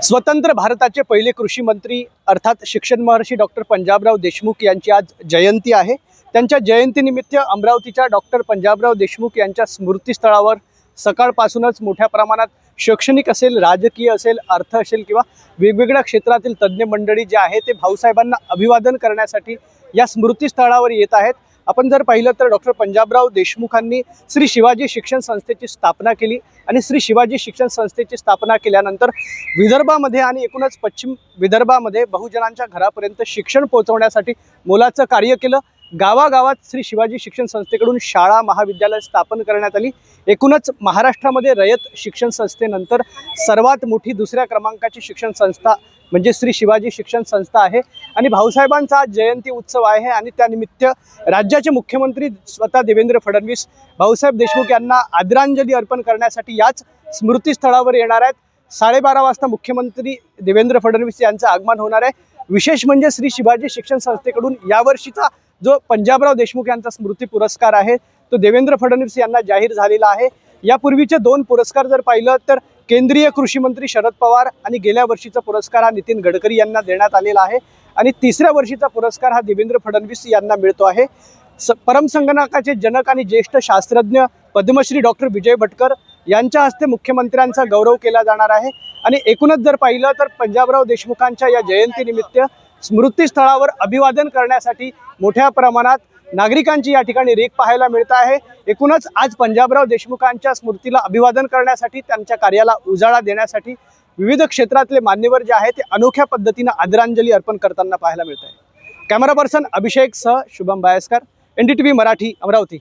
स्वतंत्र भारताचे पहिले कृषी मंत्री अर्थात शिक्षण महर्षी डॉक्टर पंजाबराव देशमुख यांची आज जयंती आहे। त्यांच्या जयंतीनिमित्त अमरावतीच्या डॉक्टर पंजाबराव देशमुख यांच्या स्मृतीस्थळावर सकाळपासूनच मोठ्या प्रमाणात शैक्षणिक असेल, राजकीय असेल, अर्थ असेल किंवा वेगवेगळ्या क्षेत्रातील तज्ञ मंडळी जे आहे ते भाऊसाहेबांना अभिवादन करण्यासाठी या स्मृतीस्थळावर येत आहेत। आपण जर पाहिलं तर डॉक्टर पंजाबराव देशमुखांनी श्री शिवाजी शिक्षण संस्थेची स्थापना केली आणि श्री शिवाजी शिक्षण संस्थेची स्थापना केल्यानंतर विदर्भामध्ये आणि एकूणच पश्चिम विदर्भामध्ये बहुजनांच्या घरापर्यंत शिक्षण पोहोचवण्यासाठी मोलाचं कार्य केलं। गावागावात श्री शिवाजी शिक्षण संस्थेकडून शाळा महाविद्यालय स्थापन करण्यात आली। एकूणच महाराष्ट्रामध्ये रयत शिक्षण संस्थेनंतर सर्वात मोठी दुसऱ्या क्रमांकाची शिक्षण संस्था म्हणजे श्री शिवाजी शिक्षण संस्था आहे आणि भाऊसाहेबांचा आज जयंती उत्सव आहे आणि त्यानिमित्त राज्याचे मुख्यमंत्री स्वतः देवेंद्र फडणवीस भाऊसाहेब देशमुख यांना आदरांजली अर्पण करण्यासाठी याच स्मृतीस्थळावर येणार आहेत। 12:30 वाजता मुख्यमंत्री देवेंद्र फडणवीस यांचं आगमन होणार आहे। विशेष म्हणजे श्री शिवाजी शिक्षण संस्थेकडून यावर्षीचा जो पंजाबराव देशमुख यांचा स्मृती पुरस्कार आहे तो देवेंद्र फडणवीस यांना जाहीर झालेला आहे। यापूर्वीचे 2 पुरस्कार जर पाहिलं तर केंद्रीय कृषी मंत्री शरद पवार आणि गेल्या वर्षीचा पुरस्कार हा नितीन गडकरी यांना देण्यात आलेला आहे आणि तिसऱ्या वर्षीचा पुरस्कार हा देवेंद्र फडणवीस यांना मिळतो आहे। परमसंगणकाचे जनक आणि ज्येष्ठ शास्त्रज्ञ पद्मश्री डॉक्टर विजय भटकर यांच्या हस्ते मुख्यमंत्र्यांचा गौरव केला जाणार आहे आणि एकूणच जर पाहिलं तर पंजाबराव देशमुखांच्या या जयंतीनिमित्त स्मृतीस्थळावर अभिवादन करण्यासाठी मोठ्या प्रमाणात नागरिकांची या ठिकाणी रेख पाहायला मिळत आहे। एकूणच आज पंजाबराव देशमुखांच्या स्मृतीला अभिवादन करण्यासाठी त्यांच्या कार्याला उजाळा देण्यासाठी विविध क्षेत्रातले मान्यवर जे आहेत ते अनोख्या पद्धतीने आदरांजली अर्पण करताना पाहायला मिळत आहे। कॅमेरा पर्सन अभिषेक सह शुभम बायस्कर, NDTV मराठी, अमरावती।